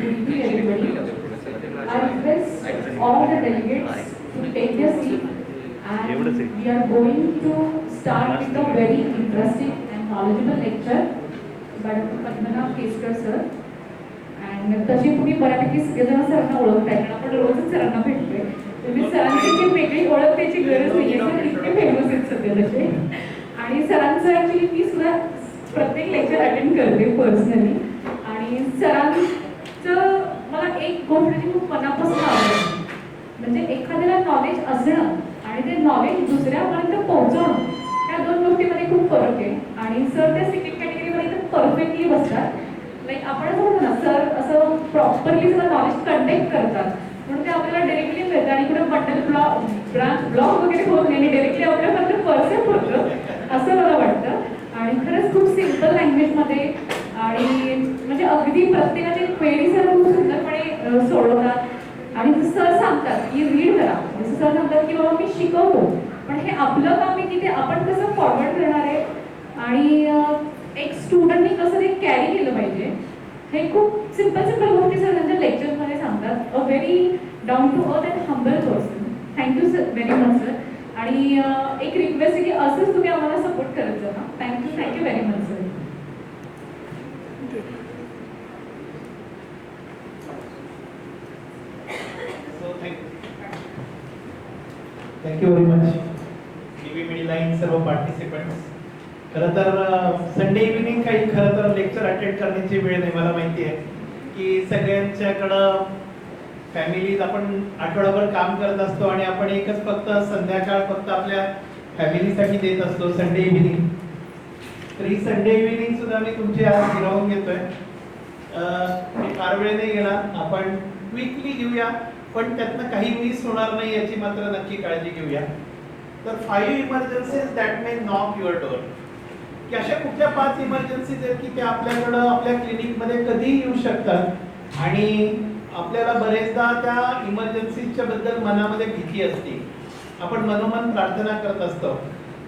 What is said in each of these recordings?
Good evening, everybody. I request all the delegates to take their seat, and we are going to start with a very interesting and knowledgeable lecture by Dr. Padmanabh Keskar sir. And तशी तुम्ही बऱ्यापैकी सगळेजण सरांना ओळखताय कारण आपण रोजच सरांना भेटतोय. तुम्ही सरांची काही वेगळी ओळख त्याची गरज नाहीये, सर इतके फेमस आहेत सध्या तसे. आणि सरांचं ॲक्च्युली मी सुद्धा प्रत्येक लेक्चर अटेंड करते पर्सनली. आणि सरांचं मला एक गोष्ट जी खूप मनापासून आवडते, म्हणजे एखाद्याला नॉलेज असणं आणि ते नॉलेज दुसऱ्यापर्यंत पोहोचवणं, या दोन गोष्टीमध्ये खूप फरक आहे. आणि सर त्या सेकंड कॅटेगरीमध्ये एकदम परफेक्टली बसतात. लाईक आपण असं म्हणतो ना, सर असं प्रॉपरली सगळं नॉलेज कंटेक्ट करतात म्हणून ते आपल्याला डायरेक्टली मिळतं आणि कुठे बटन ब्लॉक वगैरे होत नाही आणि डायरेक्टली आपल्यापर्यंत पर्सेंट होतं असं मला वाटतं. आणि खरंच खूप सिम्पल लँग्वेजमध्ये आणि म्हणजे अगदी प्रत्येकाची क्वेरी सर खूप सुंदरपणे सोडवतात. आणि सर सांगतात की रीड करा, जसं सर सांगतात की बाबा मी शिकवतो, पण हे आपलं काम आहे की ते आपण कसं फॉरवर्ड करणार आहे आणि एक स्टुडंटनी कसं ते कॅरी केलं पाहिजे. हे खूप सिम्पल गोष्टी सर त्यांच्या लेक्चर्समध्ये सांगतात. A very down to earth and humble person. Thank you sir, very much sir. आणि एक रिक्वेस्ट आहे की असंच तुम्ही आम्हाला सपोर्ट करत जा. Thank you very much sir. Thank you very much TV media सर्व पार्टिसिपंट्स. खरं तर संडे इव्हिनिंग काही खरं तर लेक्चर अटेंड करण्याची वेळ नाही. मला माहिती आहे की सगळ्यांच्याकडं फॅमिलीज आपण आठवडाभर काम करत असतो आणि आपण एकच फक्त संध्याकाळ फक्त आपल्या फॅमिलीसाठी देत असतो संडे इव्हिनिंग. तर ही संडे इव्हिनिंग सुद्धा मी तुमची आज हिरावून घेतोय. मी फार वेळ नाही घेणार, आपण क्विकली घेऊया, पण त्यातनं काही मिस होणार नाही याची मात्र नक्की काळजी घेऊया. तर 5 emergencies that may knock your door, की अशा कुठल्या 5 इमर्जन्सीज आहेत की त्या आपल्याकडं आपल्या क्लिनिकमध्ये कधीही येऊ शकतात आणि आपल्याला बरेचदा त्या इमर्जन्सीच्या बद्दल मनामध्ये भीती असते. आपण मनोमन प्रार्थना करत असतो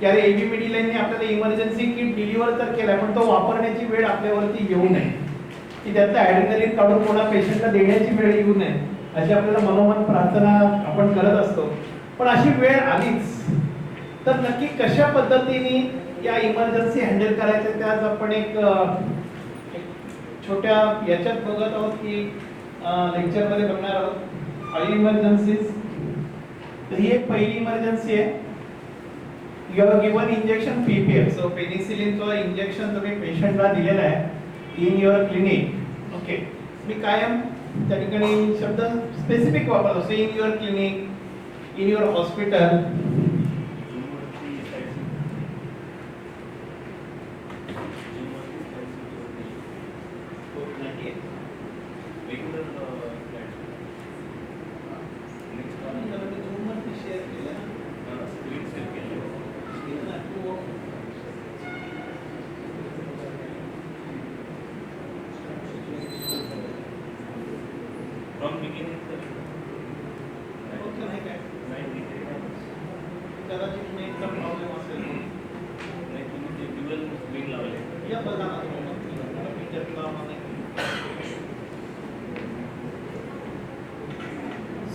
की अरे एबी मेडिलाईनने आपल्याला इमर्जन्सी किट डिलिव्हर तर केलाय, पण तो वापरण्याची वेळ आपल्यावरती येऊ नये, की त्यातलं ॲड्रेनलिन काढून कोणा पेशंटला देण्याची वेळ येऊ नये अशी आपल्याला मनोमन प्रार्थना आपण करत असतो. पण अशी वेळ आलीच तर नक्की कशा पद्धतीने या इमर्जन्सी हँडल करायच्या त्याच आपण एक छोट्या याच्यात बघत आहोत की लेक्चरमध्ये बघणार आहोत 5 इमर्जन्सीज. तर ही एक पहिली इमर्जन्सी आहे. You have given injection PPF. So पेनिसिलिनचं इंजेक्शन तुम्ही पेशंटला दिलेलं आहे इन युअर क्लिनिक. ओके, मी कायम त्या ठिकाणी शब्द स्पेसिफिक वापरतो. So in your clinic, in your hospital.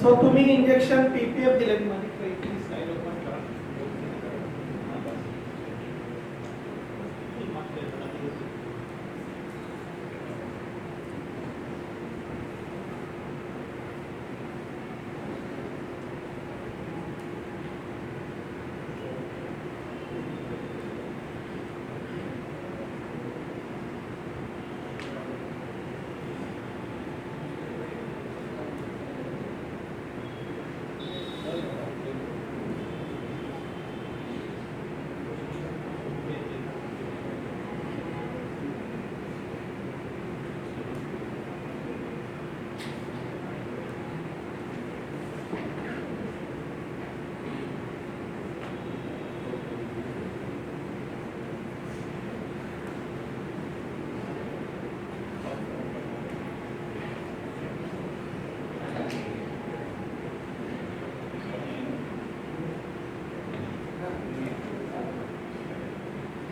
So तुम्ही इंजेक्शन पीपीएफ दिलेत मध्ये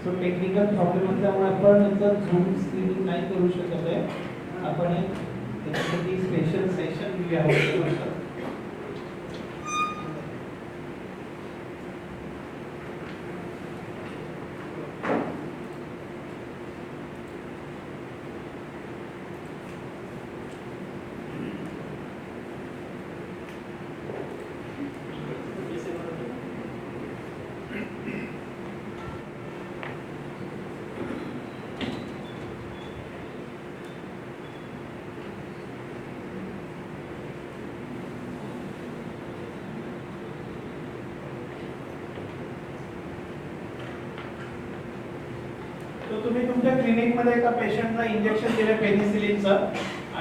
सो टेक्निकल प्रॉब्लेम असल्यामुळे आपण झूम स्क्रीनिंग नाही करू शकत आहे. आपण त्याच्यासाठी स्पेशल सेशन we have होतं. तो तुम्ही तुमच्या क्लिनिक मध्ये एका पेशंटला इंजेक्शन दिले पेनिसिलिनचं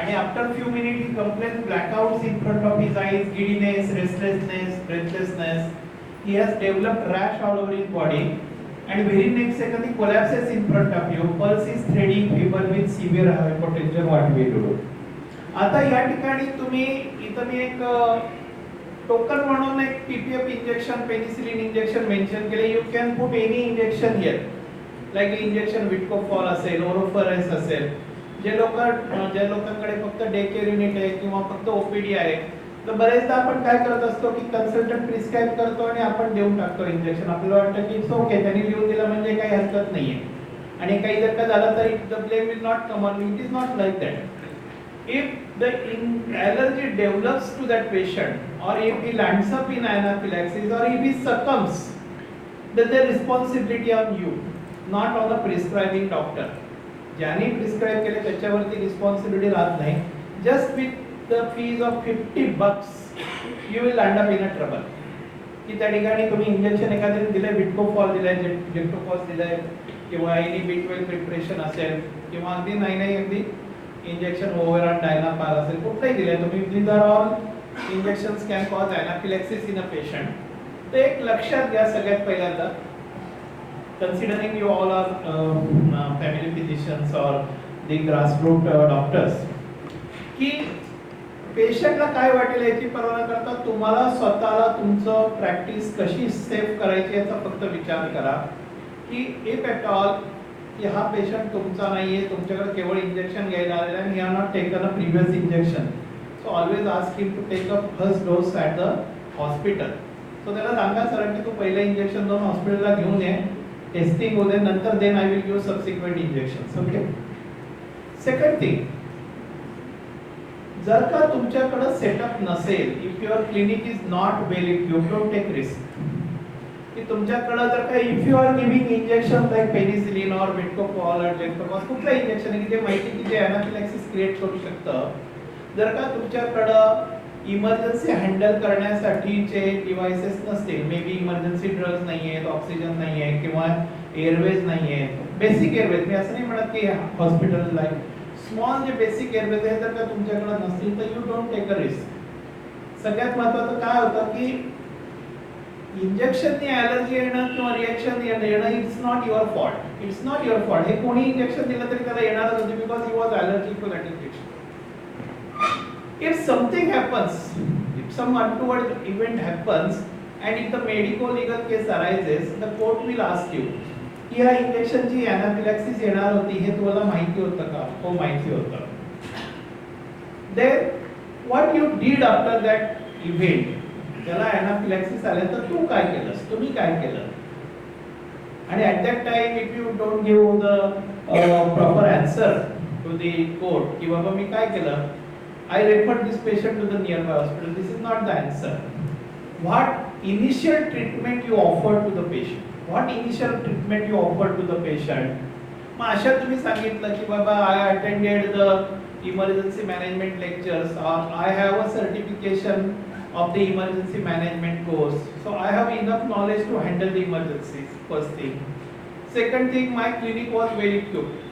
आणि after few minute he complains blackouts in front of his eyes, giddiness, restlessness, breathlessness. He has developed rash all over his body and very next second he collapses in front of you. Pulse is threading, fever with severe hypotension. What we do? आता या ठिकाणी तुम्ही इथं मी एक token म्हणून एक PPF injection, penicillin injection mention केले. You can put any injection here, like injection विटकोफॉल असेल, ओरोफरेस असेल. ज्या लोकांकडे फक्त डे केअर युनिट आहे किंवा फक्त ओपीडी आहे, तर बरेचदा आपण काय करत असतो की कन्सल्टंट प्रिस्क्राइब करतो आणि आपण देऊन टाकतो इंजेक्शन. आपल्याला वाटतं की इट्स ओके, त्यांनी लिहून दिलं म्हणजे काही हरकत नाहीये आणि काही जर का झालं तर the blame will not come on me. It is not like that. If the allergy develops to that patient, or if he lands up in anaphylaxis, or if he succumbs, then the responsibility on you, not on the prescribing doctor. ज्याने prescribe केले त्याच्यावरती responsibility राहत नाही. Just with the fees of $50 you will land up in a trouble. की त्या ठिकाणी तुम्ही injection एखाद्याने दिलंय, विटकोफॉल दिलंय, जेक्टोफॉस दिलंय किंवा एनी B12 प्रिपरेशन असेल किंवा अगदी नाही अगदी इंजेक्शन ओव्हरऑन डायनापार असेल, कुठलंही दिलंय तुम्ही, these are all injections can cause anaphylaxis in a patient. तर एक लक्षात घ्या सगळ्यात पहिल्यांदा, considering you all are family physicians or the grassroots doctors, की पेशंटला काय वाटेल याची पर्वा न करता तुम्हाला स्वतःला तुमचं प्रॅक्टिस कशी सेफ करायची याचा फक्त विचार करा. की इफ एट ऑल की हा पेशंट तुमचा नाहीये, तुमच्याकडे केवळ इंजेक्शन घ्यायला आलेला आहे, he are not taken a previous injection, so always ask him to take a first dose at the hospital. So त्याला सांगा सर की तू पहिलं इंजेक्शन दोन हॉस्पिटलला घेऊन ये, टेस्टिंग होते, नंतर then I will give subsequent injections. Okay. Second thing, जर का तुमच्याकडे सेटअप नसेल, if your clinic is not well equipped, don't take risk. की तुमच्याकडे जर का if you are giving injection like penicillin or विटकोफॉल और जेक्टोफॉस, कुठलं इंजेक्शन आहे की ते माहिती की जे एनाफिलॅक्सिस क्रिएट करू शकतं, जर का तुमच्याकडं इमर्जन्सी हँडल करण्यासाठीचे डिव्हाइसेस नसतील, मे बी इमर्जन्सी ड्रग्स नाही आहेत, ऑक्सिजन नाही आहे किंवा एअरवेज नाही आहे, बेसिक एअरवेज, मी असं नाही म्हणत की हॉस्पिटल लाईक स्मॉल जे बेसिक एअरवेज आहे जर का तुमच्याकडे नसतील तर you don't take a risk. सगळ्यात महत्त्वाचं काय होतं की इंजेक्शननी ॲलर्जी येणं किंवा रिएक्शन येणं, it's not your fault. It's not your fault. हे कोणी इंजेक्शन दिलं तरी त्याला येणारच होते, because he was allergic to that injection. If something happens, if some untoward event happens, and if the medico-legal case arises, the court will ask you, की या इंजेक्शनची एनाफिलॅक्सिस येणार होती हे तुम्हाला माहिती होतं का? हो, माहिती होतं. Then what you did after that event, त्याला एनाफिलॅक्सिस आल्यानंतर तू काय केलंस, तुम्ही काय केलं? आणि at that time if you don't give the proper answer to the court की बाबा मी काय केलं, I referred this patient to the nearby hospital. This is not the answer. What initial treatment you offered to the patient? What initial treatment you offered to the patient? मग अशा तुम्ही सांगितलं की बाबा I attended the emergency management lectures, or I have a certification of the emergency management course, so I have enough knowledge to handle the emergencies. First thing. Second thing, my clinic was well equipped.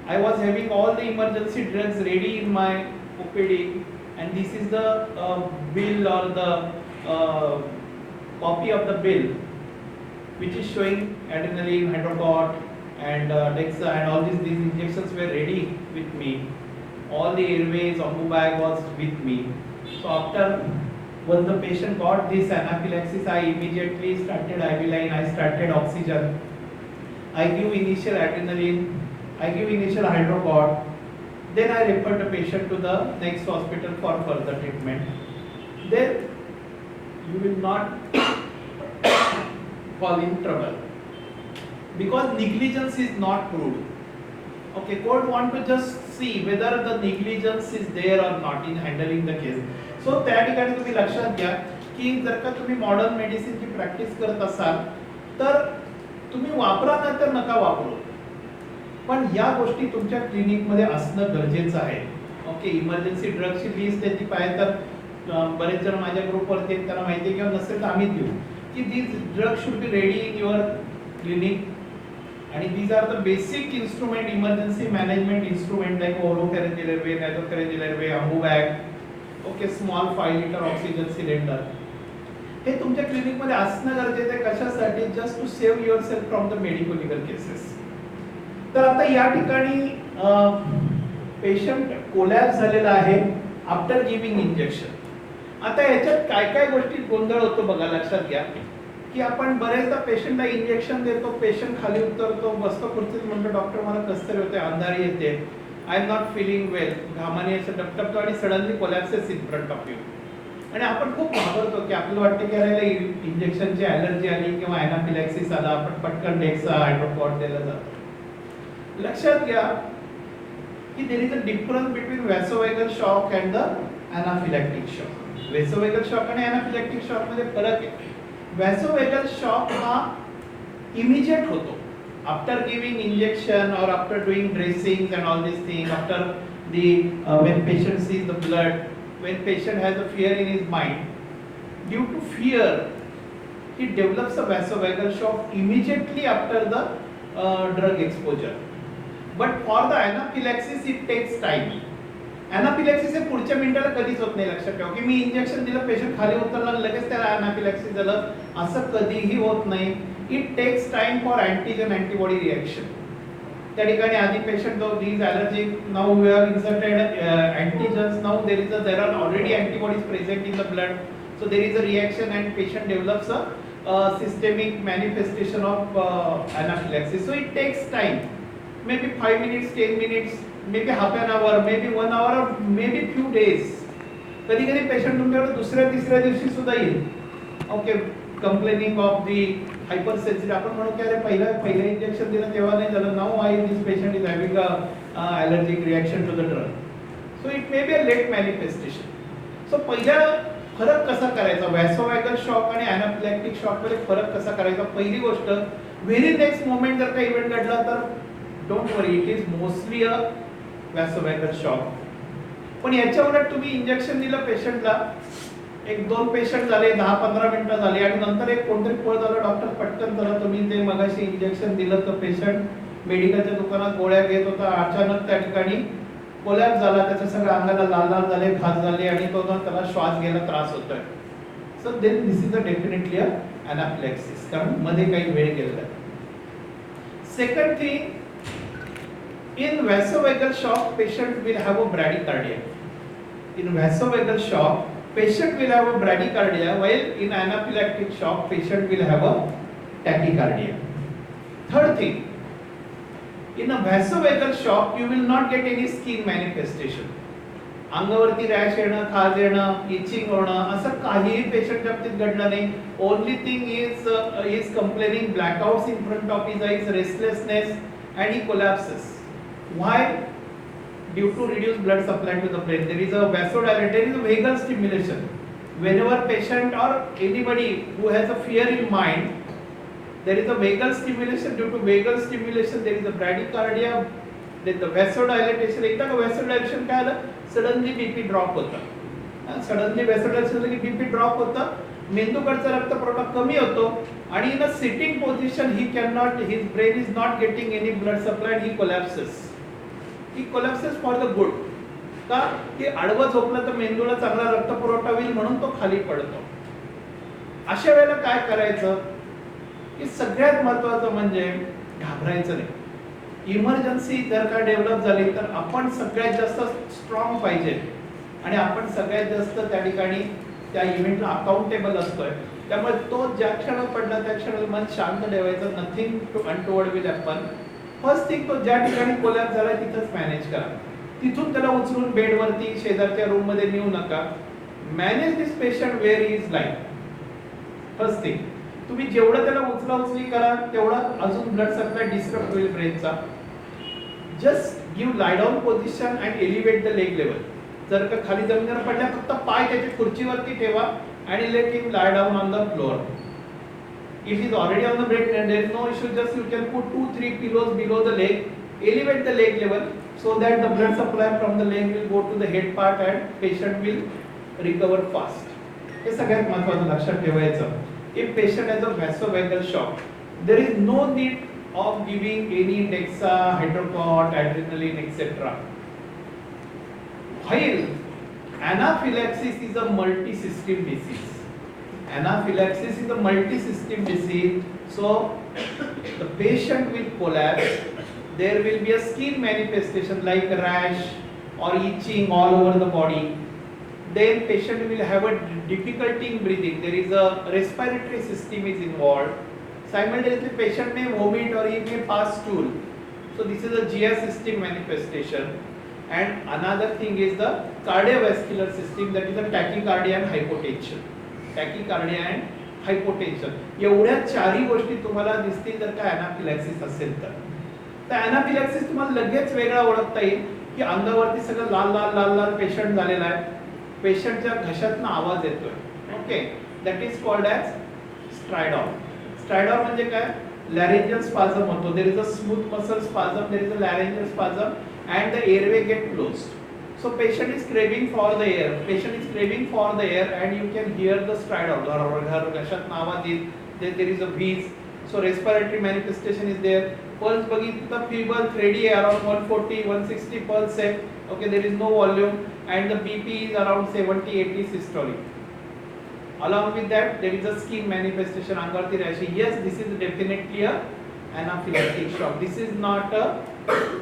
I was having all the emergency drugs ready in my OPD, and this is the bill or the copy of the bill which is showing adrenaline, hydrocort and Dexa, and all these injections were ready with me. All the airways, ombu bag was with me. So after when the patient got this anaphylaxis, I immediately started IV line, I started oxygen, I give initial adrenaline, I give initial hydrocort, then I refer the patient to the next hospital for further treatment. Then you will not fall in trouble because negligence is not proved. Okay, court want to just see whether the negligence is there or not in handling the case. So त्या ठिकाणी तुम्ही लक्षात घ्या की जर का तुम्ही modern मेडिसिनची practice करत असाल तर तुम्ही वापरा नाही तर नका वापरू, पण या गोष्टी तुमच्या क्लिनिक मध्ये असणं गरजेचं आहे. ओके, इमर्जन्सी ड्रगची लिस्ट त्याची पाहिजे तर बरेच जण माझ्या ग्रुपवरती त्यांना माहिती आहे किंवा नसेल तर आम्ही देऊ की these drug should be ready in your clinic. And these are the basic instrument, emergency management instrument like oropharyngeal airway, nasopharyngeal airway, ambu bag, okay, small 5 liter oxygen cylinder. हे तुमच्या क्लिनिक मध्ये असणं गरजेचं आहे. कशासाठी? Just to save yourself from the medico legal cases. तर आता या ठिकाणी पेशंट कोलॅप्स झालेला आहे आफ्टर गिव्हिंग इंजेक्शन. आता याच्यात काय काय गोष्टी गोंधळ होतो बघा, लक्षात घ्या की आपण बरेचदा पेशंटला इंजेक्शन देतो, पेशंट खाली उतरतो, बसतो खुर्चीत, म्हणतो डॉक्टर मला कसं तरी होते, अंधारी येते, I am not feeling well, घामाने असं टपटपतो आणि suddenly collapses in front of you. आणि आपण खूप घाबरतो की आपल्याला वाटतं की अरे इंजेक्शनची ॲलर्जी आली किंवा ॲनाफिलॅक्सिस आला, आपण पटकन डेक्सा हायड्रोकॉर्ड द्यायला जातो. लक्षात घ्या की there is a difference between vasovagal shock and the anaphylactic shock. Vasovagal shock आणि ॲनाफिलॅक्टिक शॉक मध्ये फरक आहे. वॅसोवेगल शॉक हा इमिजिएट होतो आफ्टर गिविंग इंजेक्शन और after doing dressing and all this thing, after the when patient sees the blood, when patient has a fear in his mind, due to fear he develops a vasovagal shock immediately after the drug exposure. But for the anaphylaxis it takes time. अनाफिलॅक्सिस हे पुढच्या मिनिटाला कधीच होत नाही. लक्षात ठेवा की मी injection दिलं, पेशंट खाली उतरला, लगेच त्याला अनाफिलॅक्सिस झालं, असं कधीही होत नाही. It takes time for antigen antibody reaction. त्या ठिकाणी आधी patient these allergic, now we have inserted antigens, now there are already antibodies present in the blood, so there is a reaction and patient develops a systemic manifestation of anaphylaxis. So it takes time, maybe 5 minutes, 10 minutes, maybe half an hour, maybe 1 hour, or maybe few days. कधी कधी patient तुमच्याकडे दुसऱ्या तिसऱ्या दिवशी सुद्धा येईल. Okay, complaining of the hyper sensitive. आपण म्हणू की अरे पहिलं इंजेक्शन दिलं तेव्हा नाही झालं, now I this patient is having a allergic reaction to the drug. So it may be a late manifestation. So पहिला फरक कसा करायचा, वॅसोवॅगल शॉक आणि अनाफिलॅक्टिक शॉक मध्ये फरक कसा करायचा? पहिली गोष्ट, व्हेरी नेक्स्ट मोमेंट जर काही इव्हेंट घडला तर don't worry, it is mostly a vasovagal shock. पण याच्या उलट तुम्ही इंजेक्शन दिलं पेशंटला, एक दोन पेशंट झाले, 10-15 मिनिटं झाली आणि नंतर एक कोणतरी पळ झालं, डॉक्टर पटकन चला तुम्ही ते मगाशी इंजेक्शन दिलं, तर पेशंट मेडिकलच्या दुकानात गोळ्या घेत होता, अचानक त्या ठिकाणी कोलॅप्स झाला, त्याच्या सगळ्या अंगाला लाल लाल झाले, खाज झाले आणि तो त्याला श्वास घ्यायला त्रास होतोय. So then this is a definitely a anaphylaxis, कारण मध्ये काही वेळ गेलेला. Second thing, in vasovagal shock patient will have a bradycardia. In vasovagal shock patient will have a bradycardia, while in anaphylactic shock patient will have a tachycardia. Third thing, in a vasovagal shock you will not get any skin manifestation. अंगावरती rash येणं, खाज येणं, etching होणं असं काहीही पेशंटच्या बाबतीत घडलं नाही. Only thing is complaining blackouts in front of his eyes, restlessness and he collapses. Why? Due to reduced blood supply to the brain. There is a vasodilator, there is a vagal stimulation. Whenever patient or anybody who has a fear in mind, there is a vagal stimulation. Due to vagal stimulation there is a bradycardia, then the vasodilatation. एकदा का vasodilatation काय आलं, suddenly BP drop होतं. Suddenly vasodilatation झालं की BP drop होतं, मेंदूकडचा रक्तपुरवठा कमी होतो आणि in a sitting position he can not, his brain is not getting any blood supply, he collapses. He collapses for the good. का की आडवं झोपलं तर मेंदूला चांगला रक्तपुरवठा होईल म्हणून तो खाली पडतो. अशा वेळेला काय करायचं की सगळ्यात महत्त्वाचं म्हणजे घाबरायचं नाही. इमर्जन्सी जर का डेव्हलप झाली तर आपण सगळ्यात जास्त स्ट्रॉंग पाहिजे आणि आपण सगळ्यात जास्त त्या ठिकाणी त्या इव्हेंटला अकाउंटेबल असतोय. त्यामुळे तो ज्या क्षणाला पडला त्या क्षणाला मन शांत ठेवायचं, nothing to untoward will happen. First thing, तो ज्या ठिकाणी कोलॅप्स झाला तिथंच मॅनेज करा. तिथून त्याला उचलून बेडवरती शेजारच्या रूम मध्ये नेऊ नका. Manage this patient where he is like. First thing, तुम्ही जेवढं त्याला उचला उचली करा तेवढं अजून ब्लड सप्लाय डिस्टर्ब होईल ब्रेनचा. Just give lie down position and elevate the leg level. जर का खाली जमिनीवर पडल्या फक्त पाय त्याच्या खुर्चीवरती ठेवा आणि let him lie down on the floor. If he is already on the bed, then there is no issue. Just you can put 2-3 pillows below the leg, elevate the leg level so that the blood supply from the leg will go to the head part and patient will recover fast. हे सगळ्यात महत्त्वाचं लक्षात ठेवायचं. If patient has a vasovagal shock, there is no need of giving any Dexa, Hydrocort, adrenaline, etc. While anaphylaxis is a multi-system disease. Anaphylaxis is a multi-system disease, so the patient will collapse. There will be a skin manifestation like rash or itching all over the body. Then patient will have a difficulty in breathing. There is a respiratory system is involved. Simultaneously, patient may vomit or he may pass stool. So this is a GI system manifestation. And another thing is the cardiovascular system, that is the tachycardia and hypotension. Tachycardia and hypotension. एवढ्या चारही गोष्टी तुम्हाला दिसतील जर का अनाफिलॅक्सिस असेल तर अनाफिलॅक्सिस तुम्हाला लगेच वेगळा ओळखता येईल की अंगावरती सगळं लाल लाल लाल लाल पेशंट झालेला आहे, पेशंटच्या घशातून आवाज येतोय. Okay, that is called as stridor. Stridor म्हणजे काय? लॅरेंजियल स्पाझम होतो. There is a smooth muscle spasm, there is a laryngeal spasm and the airway get closed. So patient is craving for the air. Patient is craving for the air, and you can hear the stridor. घशात आवाज येईल. There is a wheeze. So respiratory manifestation is there. Pulse बघितलं feeble, 3D around 140, 160 pulse है. Okay, there is no volume, and the BP is around 70, 80 systolic. Along with that, there is a skin manifestation. अंगावरती rash. Yes, this is definitely a anaphylactic shock. This is not a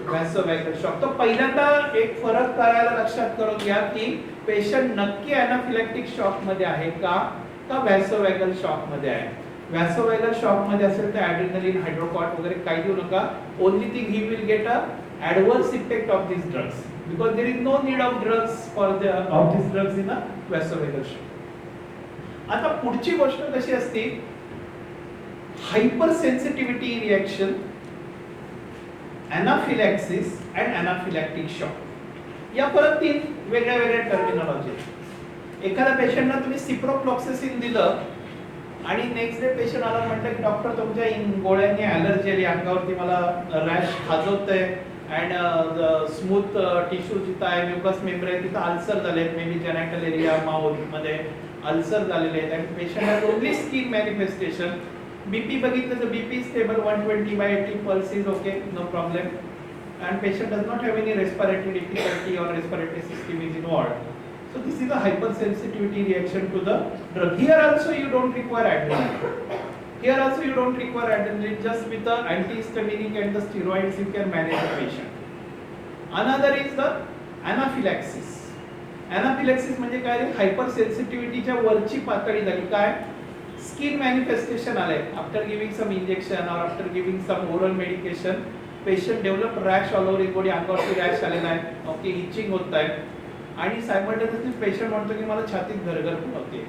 vasovagal shock. तो पहिल्यांदा एक फरक करायला लक्षात करून घ्या की पेशंट नक्की अनाफिलॅक्टिक शॉक मध्ये आहे का व्हॅसोवॅगल शॉक मध्ये आहे. व्हॅसोवॅगल शॉक मध्ये असेल तर ॲड्रेनालिन, हायड्रोकॉर्ट वगैरे काही देऊ नका. Only thing he will get a adverse effect of this drugs because there is no need of drugs for the of this drugs in a vasovagal shock. आता पुढची गोष्ट कशी असते? Hyper sensitivity reaction, anaphylaxis and anaphylactic shock. या परत तीन वेगळ्या वेगळ्या टर्मिनॉलॉजी. एखाद्या पेशंटला तुम्ही सिप्रोफ्लॉक्सासिन दिलं आणि नेक्स्ट डे पेशंट आला म्हटलं की डॉक्टर तुमच्या गोळ्यांनी ॲलर्जी आली, अंगावरती मला रॅश खाजवतंय अँड स्मूथ टिश्यू जिथं आहे, म्युकस मेंबर आहे तिथं अल्सर झालेत, मे बी जेनायटल एरिया माउथ मध्ये अल्सर झालेले आहेत and patient has only skin manifestation. BP बघितलं तर BP is stable 120/80, pulse is okay, no problem, and patient does not have any respiratory difficulty or respiratory system is involved. So this is a hypersensitivity reaction to the drug. Here also you don't require adrenaline. Here also you don't require adrenaline. Just with the antihistaminic and the steroids you can manage the patient. Another is the anaphylaxis. Anaphylaxis म्हणजे काय? हायपरसेन्सिटिव्हिटीच्या वरची पातळी झाली. काय? Skin manifestation आलंय after giving some injection और after giving some oral medication, patient develop rash all over body, अंगावरती rash आलेला आहे. ओके, इचिंग होत आहे आणि सायमल्टेनियसली पेशंट म्हणतो की मला छातीत घरघर होते,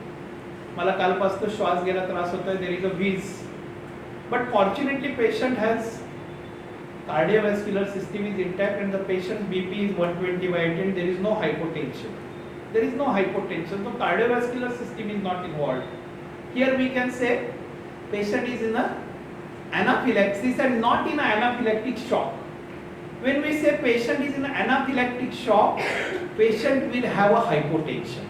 मला कालपासून श्वास घ्यायला त्रास होतोय, there is a wheeze. But fortunately patient has cardiovascular system is intact and the patient's BP is 120/80 and there is no hypotension. There is no hypotension, so cardiovascular system is not involved. Here we can say patient is in a anaphylaxis and not in an anaphylactic shock. When we say patient is in an anaphylactic shock, patient will have a hypotension.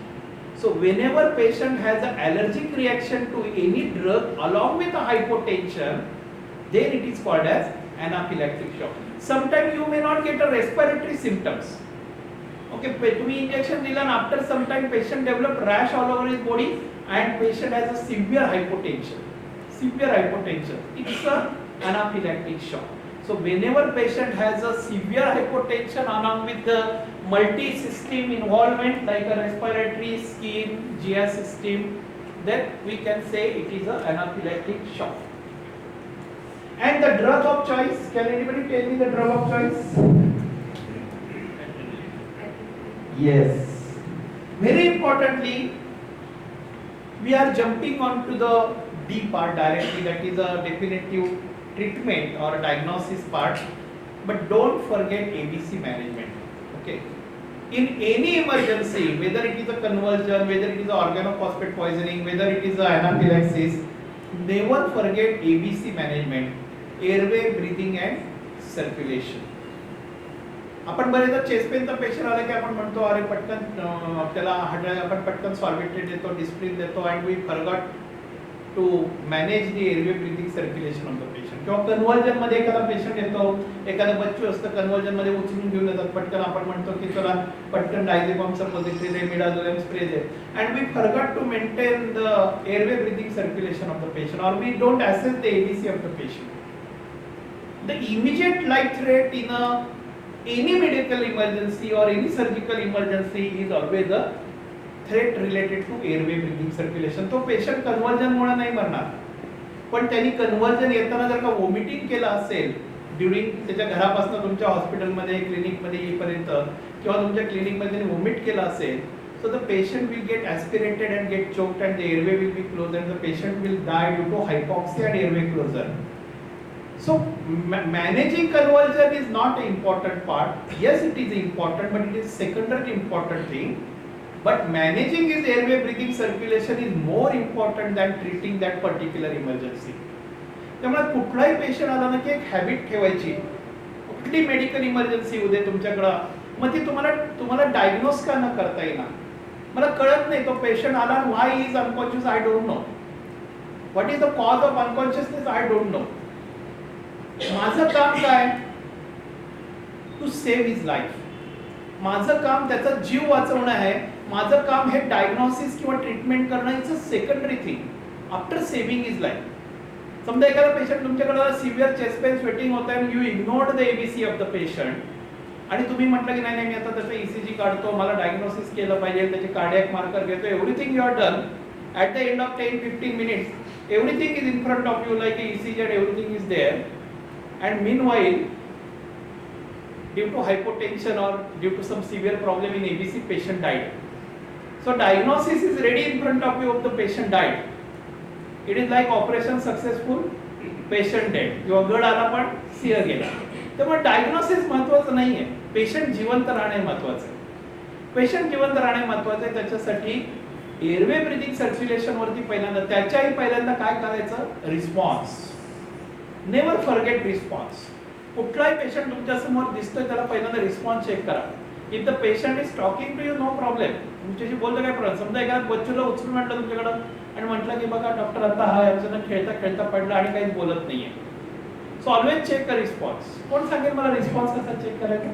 So whenever patient has an allergic reaction to any drug along with a hypotension, then it is called as anaphylactic shock. Sometimes you may not get a respiratory symptoms. Okay, तुम्ही injection दिला and after some time patient develop rash all over his body and patient has a severe hypotension. Severe hypotension. It's a anaphylactic shock. So whenever patient has a severe hypotension along with the multi-system involvement like a respiratory, skin, GI system, then we can say it is a anaphylactic shock. And the drug of choice, can anybody tell me the drug of choice? Yes. Very importantly, we are jumping on to the D part directly, that is a definitive treatment or a diagnosis part. But don't forget ABC management. Okay. In any emergency, whether it is a convulsion, whether it is a organophosphate poisoning, whether it is a anaphylaxis, never forget ABC management, airway, breathing and circulation. आपण बरेचदा chest पेनचा patient आला की आपण म्हणतो अरे पटकन त्याला आपण पटकन सॉर्बिट्रेट देतो, डिस्प्रिन देतो, and we forgot to manage the airway breathing circulation of the patient. किंवा कन्व्हर्जन मध्ये एखादा पेशंट येतो, एखादा बच्चू असतं, कन्व्हर्जन मध्ये उचलून घेऊन येतात, पटकन आपण म्हणतो की चला पटकन डायझेपम सपोजिटरी दे, मिडाझोलम स्प्रे दे, and we forgot to maintain the airway breathing circulation of the patient, और we don't assess the ABC of the patient. The immediate life threat in any medical emergency or any surgical emergency is always a threat related to airway breathing circulation. तो patient conversion मुळे नाही मरणार, पण त्यांनी conversion येताना जर का vomiting केलं असेल ड्युरिंग त्याच्या घरापासून तुमच्या हॉस्पिटलमध्ये क्लिनिकमध्ये येईपर्यंत, किंवा तुमच्या क्लिनिकमध्ये त्यांनी वॉमिट केलं असेल, so the patient will get aspirated and get choked and the airway will be closed and the patient will die due to hypoxia and airway closure. So managing convulsion is not an important part. Yes, it is important, but it is secondary important thing. But managing his airway breathing circulation is more important than treating that particular emergency. त्यामुळे कुठलाही patient आला ना की एक habit ठेवायची, कुठली medical emergency उद्या तुमच्याकडं, मग ती तुम्हाला डायग्नोज का न करता येणार. मला कळत नाही तो पेशंट आला, why is unconscious, I don't know. What is the cause of unconsciousness, I don't know. माझं काम काय, टू सेव्ह हिज लाईफ. माझं काम त्याचा जीव वाचवणं आहे. माझं काम हे डायग्नोसिस किंवा ट्रीटमेंट करणं, it's a secondary thing after saving his life. समजा एखादा पेशंट तुमच्याकडे सिव्हिअर चेस्ट पेन, स्वेटिंग होत आहे, you ignored the ABC of the patient, आणि तुम्ही म्हटलं की नाही मी आता त्याचा ईसीजी काढतो, मला डायग्नोसिस केलं पाहिजे, त्याचे कार्डियक मार्कर घेतो, everything you are done. At the end of 10-15 minutes everything is in front of you, like ECG and everything is there. And meanwhile, due to hypotension or due to some severe problem in ABC, patient died. So diagnosis is ready in front of you, of the patient died. It is like operation successful, patient dead. किंवा गड आला पण सिंह गेला. त्यामुळे diagnosis महत्त्वाचं नाहीये, patient जिवंत राहणे महत्त्वाचं आहे. पेशंट जिवंत राहणे महत्त्वाचं आहे. त्याच्यासाठी एअरवे ब्रीथिंग सर्क्युलेशन वरती पहिल्यांदा काय करायचं, रिस्पॉन्स. Never forget response. कुठलाही पेशंट तुमच्या समोर दिसतोय त्याला पहिल्यांदा रिस्पॉन्स चेक करा. If the patient is talking to you, no problem, तुमच्याशी बोलतो काय प्रॉब्लेम. समजा एखाद्या बच्चूला उचलून म्हटलं तुमच्याकडं आणि म्हटलं की बघा डॉक्टर आता हा याच्यानं खेळता खेळता पडला आणि काहीच बोलत नाहीये, so always check the response. कोण सांगेल मला रिस्पॉन्स कसा चेक करायचा?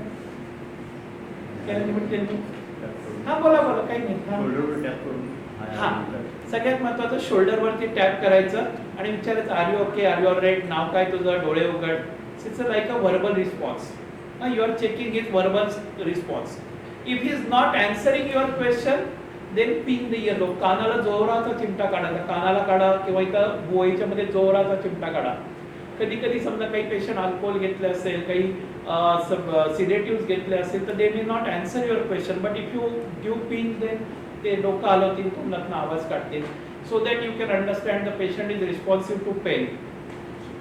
हा बोला काही नाही. हा सगळ्यात महत्वाचं, शोल्डर वरती टॅप करायचं आणि विचारायचं are you okay, are you alright, नाव काय तुझं, डोळे उघड. It's like a verbal response. You are checking his verbal response. If he is not answering your question, then ping the ear. कानाला जोराचा चिमटा काढायचा, कानाला काढा किंवा एका बोईच्या मध्ये जोराचा चिमटा काढा. कधी कधी समजा काही पेशंट अल्कोहोल घेतले असेल, काही सिडेटिव्ह घेतले असेल, तर they may not answer your question, but if you give ping, then ते डोकं हलवतील, तोंडातून आवाज काढतील, so that you can understand the patient is responsive to pain,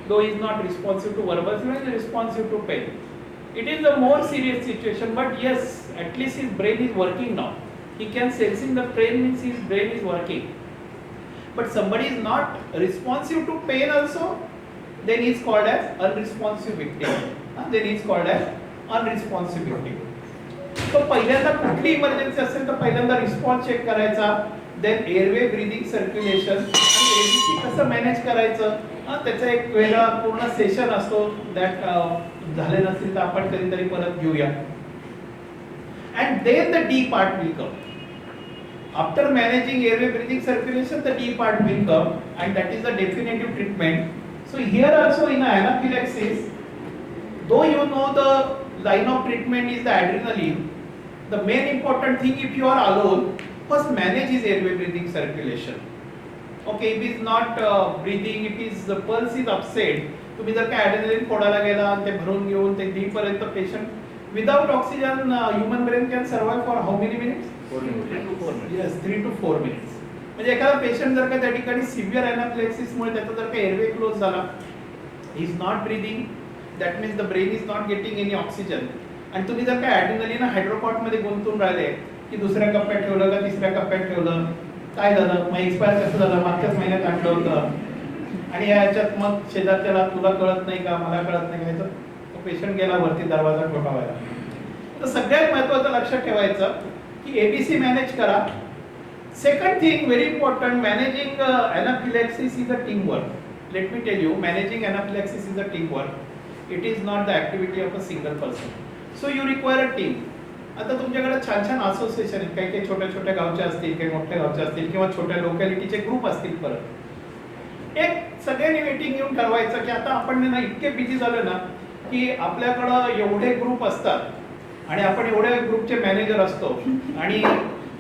though he is not responsive to verbal, he is responsive to pain. It is a more serious situation, but yes, at least his brain is working now. He can sensing the pain, means his brain is working. But somebody is not responsive to pain also, then he is called as unresponsive victim. Then he is called as unresponsive victim. तो पहिल्यांदा कुठली emergency असेल तर पहिल्यांदा response check करायचा, then airway breathing circulation आणि ABC कसं manage करायचं, त्याचा एक वेगळा पूर्ण सेशन असतो. दॅट झाले नसेल तर आपण कधीतरी परत घेऊया. And then the D part will come. After managing airway breathing circulation, the D part will come and that is the definitive treatment. So here also in anaphylaxis, though you know the line of treatment is the adrenaline, the main important thing, if you are alone, first manage his airway breathing circulation. Okay, if he is not breathing, if his pulse is upset, तुम्ही जर का adrenaline फोडायला गेला आणि ते भरून घेऊन ते D पर्यंत patient Without oxygen, human brain can survive for how many minutes? 3 to 4 minutes. Yes, 3 to 4 minutes. म्हणजे एखादा पेशंट जर का त्या ठिकाणी सिव्हिअर एनाफ्लेक्सिसमुळे त्याचा जर का एअरवे क्लोज झाला, ही is not breathing, that means the brain is not getting any oxygen, आणि तुम्ही जर का ॲड्रिनलिन हायड्रोपॉट मध्ये गुंतून राहिले की दुसऱ्या कप्प्यात ठेवलं का तिसऱ्या कप्प्यात ठेवलं, काय झालं मग एक्सपायर कसं झालं, मागच्याच महिन्यात आणलं होतं, आणि याच्यात मग शेजारच्याला तुला कळत नाही का, मला कळत नाही का, याचं तो पेशंट गेला वरती दरवाजा ठोठावायला. तर सगळ्यात महत्त्वाचं लक्षात ठेवायचं की एबीसी मॅनेज करा. Second thing very important, managing anaphylaxis is a team work. Let me tell you, managing anaphylaxis is a team work. It is not the activity of a single person. So you require a team. आता तुमच्याकडे छान छान association आहेत, काही काही छोट्या छोट्या गावचे असतील, काही मोठ्या गावचे असतील, किंवा छोट्या लोकॅलिटीचे ग्रुप असतील. परत एक सगळ्यांनी मीटिंग घेऊन ठरवायचं की आता आपण ना इतके बिझी झालो ना की आपल्याकडं एवढे ग्रुप असतात आणि आपण एवढ्या ग्रुपचे मॅनेजर असतो आणि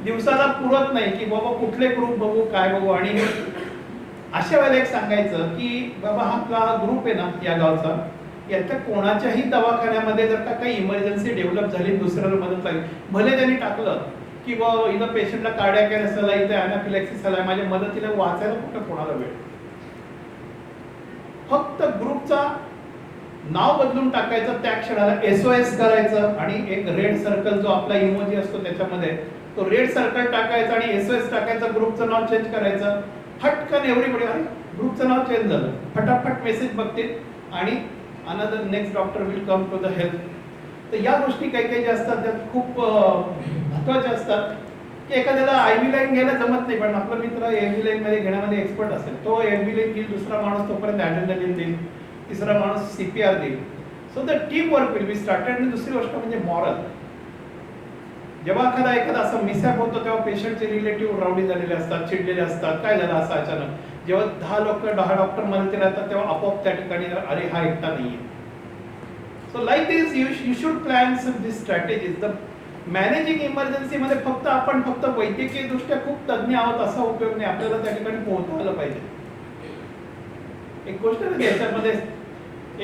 दिवसाला पुरत नाही की बाबा कुठले ग्रुप बघू, काय बघू. आणि अशा वेळेला एक सांगायचं की बाबा हा आपला ग्रुप आहे ना या गावचा, याच्या कोणाच्याही दवाखान्यामध्ये जर का काही इमर्जन्सी डेव्हलप झाली, दुसऱ्याला मदत लागली, भले त्यांनी टाकलं की बाबा इथं पेशंटला कार्डियाक अरेस्ट झाला, इथं अनाफिलॅक्सिस झाला, माझ्या मदतीला वाचायला कुठं कोणाला वेळ. फक्त ग्रुपचा नाव बदलून टाकायचं, त्या क्षणाला SOS करायचं आणि एक रेड सर्कल जो आपला इमोजी असतो त्याच्यामध्ये तो रेड सर्कल टाकायचा आणि SOS टाकायचं, ग्रुपचं नाव चेंज करायचं. हटकन एव्हरीबडी, अरे ग्रुपचं नाव चेंज झालं, फटाफट मेसेज बघतील आणि another next doctor will come to the help. तर या गोष्टी काही काही ज्या असतात त्या खूप महत्त्वाच्या असतात की एखाद्याला IV लाईन घ्यायला जमत नाही, पण आपला मित्र IV लाईन मध्ये घेण्यामध्ये एक्सपर्ट असेल, तो IV लाईन घेईल, दुसरा माणूस तोपर्यंत ॲड्रेनालिन देईल, तिसरा माणूस CPR देईल. So the team work will be started. आणि दुसरी गोष्ट म्हणजे मॉरल. जेव्हा एखादा असं मिसॅप होतो तेव्हा पेशंटचे रिलेटिव्ह राऊडी झालेले असतात, चिडलेले असतात, काय झालं असं अचानक. जेव्हा 10 डॉक्टर मदतीला राहतात तेव्हा आपोआप त्या ठिकाणी अरे हा एकटा नाहीये. So like this you should plan some this strategies. The managing emergency मध्ये फक्त वैद्यकीय दृष्ट्या खूप तज्ञ आहोत असा उपयोग नाही, आपल्याला त्या ठिकाणी पोहोचता आलं पाहिजे. एक गोष्ट याच्यामध्ये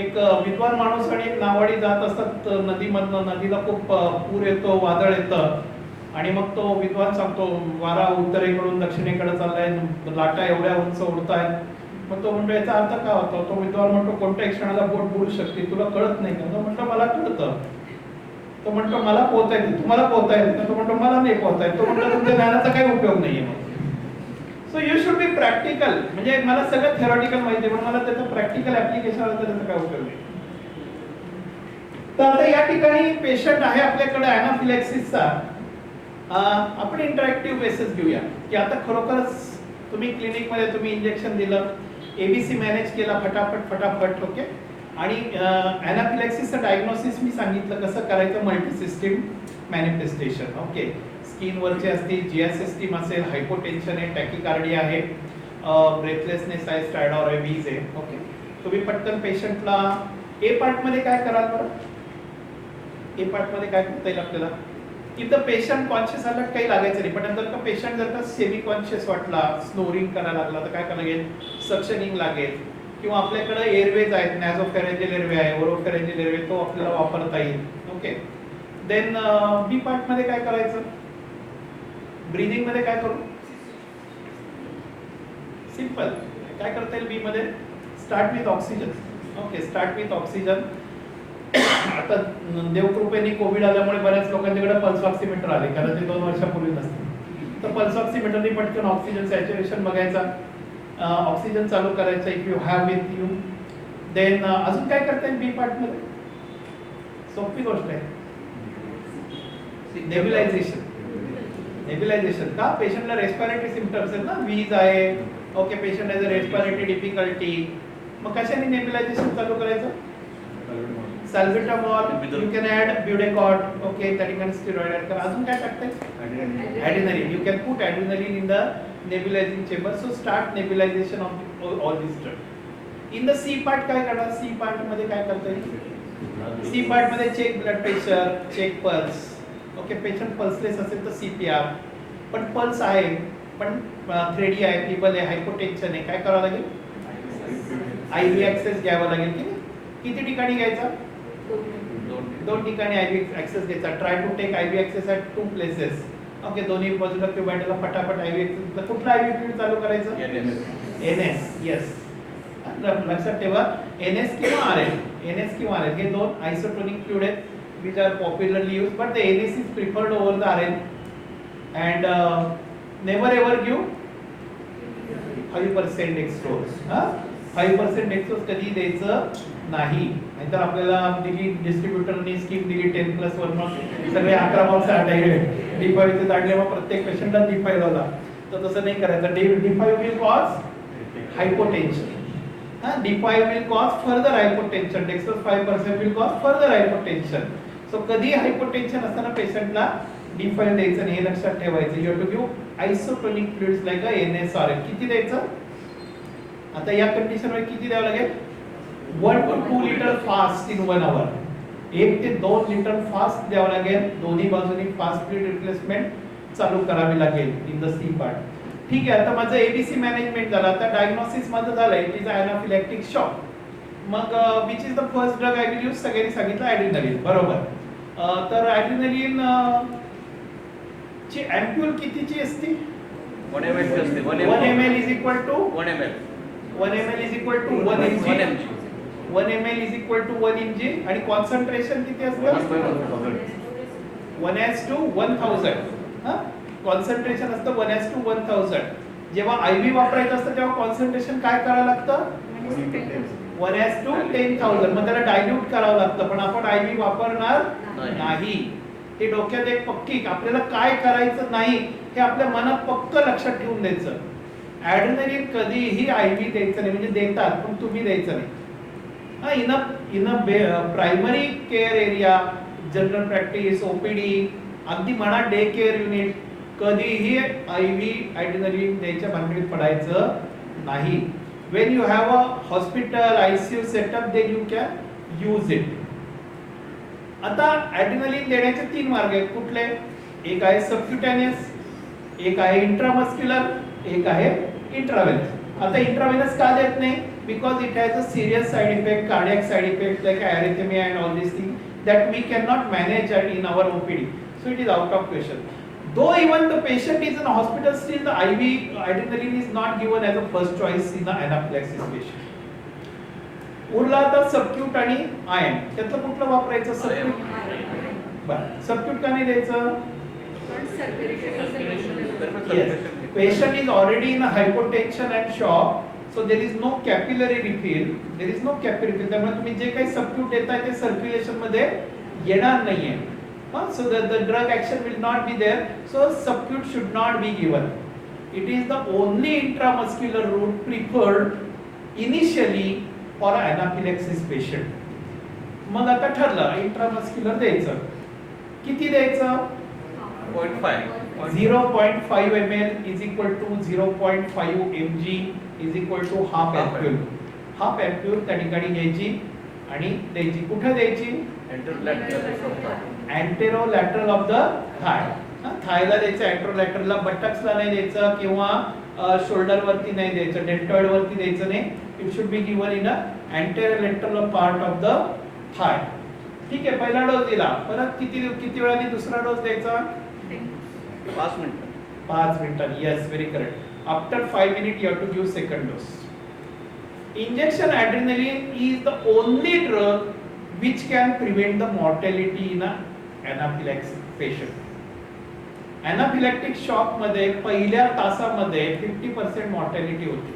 एक विद्वान माणूस आणि एक नावाडी जात असतात नदीमधनं, नदीला खूप पूर येतो, वादळ येतं, आणि मग तो विद्वान सांगतो वारा उत्तरेकडून दक्षिणेकडे चाललाय, लाटा एवढ्या उंच उडतायत. मग तो म्हणतो याचा अर्थ काय होतो. तो विद्वान म्हणतो कोणत्या क्षणाला बोट बुडू शकते, तुला कळत नाही का. तो म्हणतो मला कळतं. तो म्हणतो मला पोहता येते, तुम्हाला पोहता येत नाही. तो म्हणतो मला नाही पोहता येत. तो म्हणतो तुमच्या ज्ञानाचा काही उपयोग नाहीये. So you should be practical. म्हणजे मला सगळं थेरॉटिकल माहिती आहे पण मला त्याचं प्रॅक्टिकल ऍप्लिकेशन आलं तर त्याचा काय उपयोग नाही. तर आता या ठिकाणी पेशंट आहे आपल्याकडे अॅनाफिलॅक्सिसचा. आपण इंटरॅक्टिव्ह बेसिस घेऊया की आता खरोखरच तुम्ही क्लिनिकमध्ये तुम्ही इंजेक्शन दिलं, एबीसी मॅनेज केला फटाफट ओके. आणि अॅनाफिलॅक्सिसचं डायग्नोसिस मी सांगितलं कसं करायचं, मल्टीसिस्टीम मॅनिफेस्टेशन ओके. स्किनवरचे असतील, GI सिस्टीम असेल, हायपोटेन्शन आहे, टॅकिकार्डिया आहे, ब्रेथलेसनेस आहे, स्टायडॉर आहे, वीज आहे ओके. तुम्ही पटकन पेशंटला ए पार्ट मध्ये काय कराल बरं. ए पार्ट मध्ये काय करता येईल आपल्याला. इफ द पेशंट कॉन्शियस आला काही लागायचं नाही, पण जर का पेशंट जर का सेमी कॉन्शियस वाटला, स्नोरिंग करायला लागला तर काय करायला लागेल, सक्शनिंग लागेल. किंवा आपल्याकडे एअरवेज आहेत, नॅझोफेरेंजियल एअरवे आहे, ओरोफेरेंजियल एअरवे, तो आपल्याला वापरता येईल ओके. देन बी पार्ट मध्ये काय करायचं, ब्रीदिंग मध्ये काय करू, सिंपल काय करता येईल बी मध्ये, start with oxygen okay. Start with oxygen. आता देवकृपेने कोविड आल्यामुळे बऱ्याच लोकांच्याकडे पल्स ऑक्सिमीटर आले, कारण ते 2 वर्षापूर्वी नसते. तर पल्स ऑक्सिमीटरने पटकन ऑक्सिजन सॅच्युरेशन बघायचा, ऑक्सिजन चालू करायचा if you have with you. Then अजून काय करता येईल बी पार्ट मध्ये, सोपी गोष्ट आहे, नेब्युलायझेशन. नेब्युलायझेशन का, पेशंटला रेस्पिरेटरी सिम्पटम्स आहेत ना, वीज आहे okay, patient has a respiratory difficulty, मग कशाने नेब्युलायझेशन चालू करायचं, salbutamol, you can add Budecort okay, त्या ठिकाणी स्टेरॉइड ऍड करा. अजून काय टाकताय, adrenaline. You can put adrenaline in the nebulizing chamber. So start nebulization of all this drug. In the C part काय करणार, सी पार्ट मध्ये काय करता येईल, सी पार्ट मध्ये check blood pressure, check pulse okay. Patient pulseless असेल तर CPR, पण पल्स आहे, पण थ्रेडी आहे, फिबल आहे, हायपोटेन्शन आहे, काय करावं लागेल, IV ऍक्सेस घ्यावा लागेल की किती ठिकाणी घ्यायचा, दोन ठिकाणी आयव्ही ऍक्सेस घ्यायचा. Try to take IV access at 2 places. Okay, दोन्ही बाजूला क्युबाइडला फटाफट आयव्ही ऍक्सेस. कुठला आयव्ही फ्लुइड चालू करायचं? एनएस. येस, लक्षात ठेवा, एनएस किंवा आरएल. एनएस किंवा आरएल हे दोन आयसोटोनिक फ्लुइड आहेत which are popularly used, but the NS is preferred over the RL. And never ever give 5% dextrose. 5% dextrose कधी द्यायचं नाही, नाहीतर आपल्याला दिली डिस्ट्रीब्युटरनी स्कीम दिली 10+1 मग सगळे 11 मार्क्स डायरेक्ट D5 चे काढले, मग प्रत्येक पेशंटला D5 लावला. तर तसं नाही करायचं. D5 will cause hypotension. D5 will cause further hypotension. Dextrose 5% will cause further hypotension. So कधी हायपोटेन्शन असताना पेशंटला D5 द्यायचं नाही, हे लक्षात ठेवायचं. You have to give isotonic fluids like NSRL. किती द्यायचं? आता या कंडिशन मध्ये किती द्यावं लागेल? 1 to 2 लिटर फास्ट इन 1 आवर. 1 ते 2 लिटर फास्ट द्यावं लागेल. दोन्ही बाजूनी फास्ट फ्लुइड रिप्लेसमेंट चालू करावी लागेल इन द सी पार्ट. ठीक आहे, आता माझं एबीसी मॅनेजमेंट झालं. आता डायग्नोसिस माझं झालं, इट इज अनाफिलॅक्टिक शॉक. मग which is the first drug I will use? सगळ्यांनी सांगितलं ॲड्रिनलिन, बरोबर. तर ॲड्रिनलिन ची अँप्यूल कितीची असते? 1 ml असते. 1 ml is equal to 1 ml. 1 ml is equal to 1 mg. 1 ml is equal to 1 mg. आणि कॉन्सन्ट्रेशन किती असतं? 1:1000. कॉन्सन्ट्रेशन असतं 1:1000. जेव्हा आयव्ही वापरायचं असतं तेव्हा कॉन्सन्ट्रेशन काय करावं लागतं? 1:10,000. मग त्याला डायल्यूट करावं लागतं, पण आपण आयव्ही वापरणार नाही. हे डोक्यात एक पक्की, आपल्याला काय करायचं नाही हे आपल्या मनात पक्क लक्षात ठेवून द्यायचं. ॲड्रिनलिन कधीही आयव्ही द्यायचं नाही, म्हणजे देतात पण तुम्ही द्यायचं नाही. In a primary care area, general practice, OPD, अगदी म्हणा डे केअर युनिट, कधीही आयव्ही ॲड्रिनलिन द्यायच्या भानगडीत पडायचं नाही. When you have a hospital ICU setup, then you can use it. आता ॲड्रिनलिन देण्याचे 3 मार्ग आहेत. कुठले? एक आहे सबक्युटेनियस, एक आहे इंट्रामस्क्युलर, एक आहे इंट्राव्हेनस. आता इंट्राव्हेनस का देत नाही? Because it has a serious side effect, cardiac side effect like arrhythmia and all these things that we cannot manage in our OPD. So it is out of question. Though even the patient is in a hospital, still the IV adrenaline is not given as a first choice in the anaphylaxis patient. उरला आता subacute आणि ion. त्यातलं कुठलं वापरायचं? Subacute. बरं, subacute का नाही द्यायचं? Yes. Patient is already in a hypotension and shock, so there is no capillary refill. There is no capillary refill. त्यामुळे तुम्ही जे काही सबक्यूट देताय ते सर्क्युलेशन मध्ये येणार नाहीये. So that the drug action will not be there. So subcut should not be given. It is the only intramuscular route preferred initially for anaphylaxis patient. मग आता ठरलं इंट्रामस्क्युलर द्यायचं. किती द्यायचं? 0.5 ml is equal to 0.5 mg is equal to half ampule. Half ampule त्या ठिकाणी घ्यायची आणि द्यायची. कुठे द्यायची? अँटेरोलॅटरल ऑफ द थाय. थायला द्यायचं, अँटेरोलॅटरलला, बटक्सला नाही द्यायचं किंवा शोल्डर वरती नाही द्यायचं, डेल्टॉइड वरती द्यायचं नाही. It should be given in a anterolateral part of the thigh. ठीक आहे, पहिला डोस दिला. परत किती वेळाने दुसरा डोस द्यायचा? 5 मिनिटं. 5 मिनिटांनी. Yes, very correct. After 5 minute you have to give second dose. Injection adrenaline is the only drug which can prevent the mortality in a anaphylaxis patient. Anaphylactic shock मध्ये पहिल्या तासामध्ये 50% mortality होती.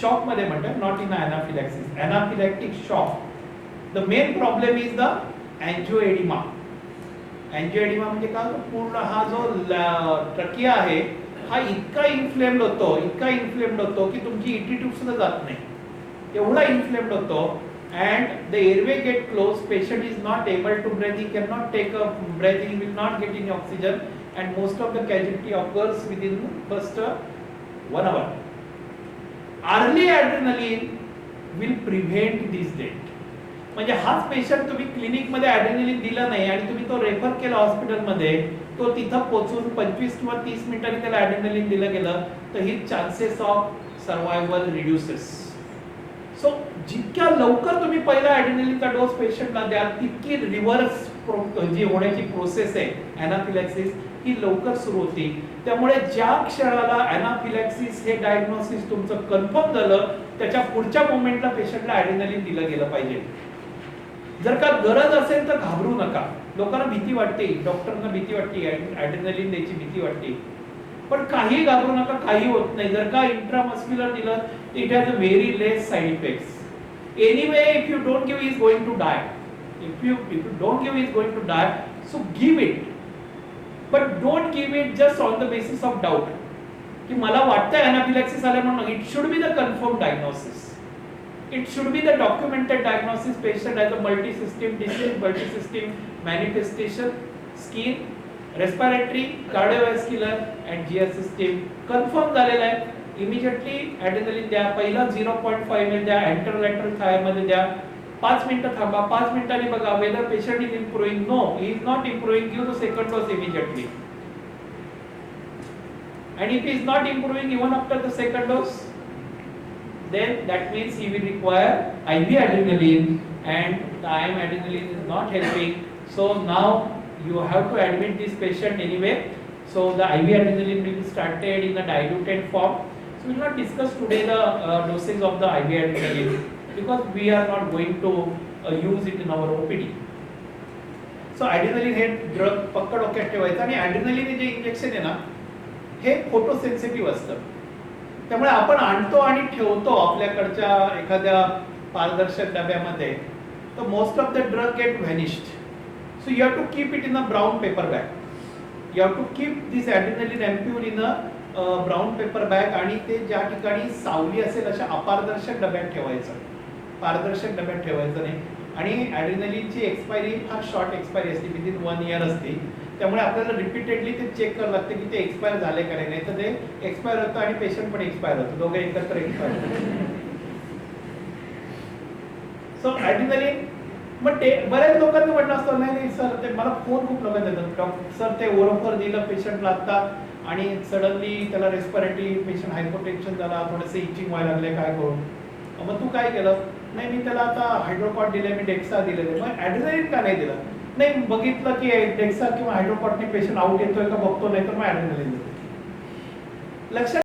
शॉक मध्ये म्हणतात, not in anaphylaxis. Anaphylactic shock. The main problem is the angioedema. Angioedema म्हणजे काय? पूर्ण हा जो ट्रकिया आहे हा इतका इन्फ्लेम्ड होतो की तुमची ईटी ट्यूब सुद्धा जात नाही, एवढा इन्फ्लेम्ड होतो. and the airway get closed, patient is not able to breathe, he cannot take a breath, he will not get any oxygen, and most of the casualty occurs within first 1 hour. Early adrenaline will prevent this death. म्हणजे हाच patient तुम्ही clinic मध्ये ॲड्रेनलिन दिला नाही आणि तुम्ही तो refer केला हॉस्पिटलमध्ये, तो तिथं पोहोचून 25 किंवा 30 मिनिटांनी त्याला ॲड्रेनलिन दिलं गेलं तर ही chances of survival reduces. So जितक्या लवकर तुम्ही पहिला ॲड्रेनलिनचा डोस पेशंटला द्याल तितकी रिव्हर्स जी होण्याची प्रोसेस आहे अॅनाफिलॅक्सिस ही लवकर सुरू होते. त्यामुळे ज्या क्षणाला अॅनाफिलॅक्सिस हे डायग्नोसिस तुमचं कन्फर्म झालं त्याच्या पुढच्या मोमेंटला पेशंटला ॲड्रेनलिन दिलं गेलं पाहिजे. जर का गरज असेल तर घाबरू नका. लोकांना भीती वाटते, डॉक्टरना भीती वाटते, ॲड्रेनलिन द्यायची भीती वाटते, पण काही घाबरू नका, काही होत नाही. जर का इंट्रामस्क्युलर दिलं it has a very less side effects. Anyway, if you don't give, he is going to die. If you don't give, he is going to die. So give it, but don't give it just on the basis of doubt. कि मला वाटतंय अनाफिलॅक्सिस आलं म्हणून. It should be the confirmed diagnosis. It should be the documented diagnosis. Patient has a multi-system disease, multi-system manifestation, skin, respiratory, cardiovascular and GI system confirm झालेला आहे. Immediately ॲड्रेनलिन द्या. पहिला 0.5 ml द्या, अँटरलॅटरल थाय मध्ये द्या. 5 मिनिटं थांबा, 5 मिनिटांनी बघा whether patient is improving. No, he is not improving. Give the second dose immediately. And if he is not improving even after the second dose, then that means he will require IV adrenaline, and the IM adrenaline is not helping. So now you have to admit this patient anyway. So the IV adrenaline will be started in a diluted form. So we will not discuss today the dosage of the IV adrenaline because we are not going to use it in our OPD. So adrenaline हे drug पक्क डोक्यात ठेवायचं. आणि adrenaline जे injection आहे ना हे photo sensitive असतं. त्यामुळे आपण आणतो आणि ठेवतो आपल्याकडच्या एखाद्या पारदर्शक डब्यामध्ये, तर most of the drug get vanished. So you have to keep it in a brown paper bag. You have to keep this adrenaline ampule in a brown paper bag. आणि ते ज्या ठिकाणी सावली असेल अशा अपारदर्शक डब्यात ठेवायचं, पारदर्शक डब्यात ठेवायचं नाही. आणि ॲड्रेनलिनची एक्सपायरी फार शॉर्ट एक्सपायरी असते, विदिन 1 year असते. त्यामुळे आपल्याला रिपीटेडली ते चेक करावं लागतं की ते एक्सपायर झाले का नाही, तर ते एक्सपायर होतं आणि पेशंट पण एक्सपायर होतो, दोघे एकत्र एक्सपायर होतात. सो ॲड्रेनलिन मग ते बऱ्याच लोकांचं म्हणणं असतं नाही सर, ते मला फोन खूप लोकांना देतात, सर ते ओरोफर दिलं पेशंटला आत्ता आणि सडनली त्याला रेस्पिरेटरी पेशंट हायपोटेन्शन झाला, थोडंसं इचिंग व्हायला लागले, काय करू. मग तू काय केलं? नाही मी त्याला आता हायड्रोकॉट दिले, मी डेक्सा दिलेले. मग ॲड्रेनलिन का नाही दिलं? नाही बघितलं की डेक्सा किंवा हायड्रोकॉटने पेशंट आउट येतोय का बघतो, नाही तर मग ॲड्रेनलिन देतो. लक्षात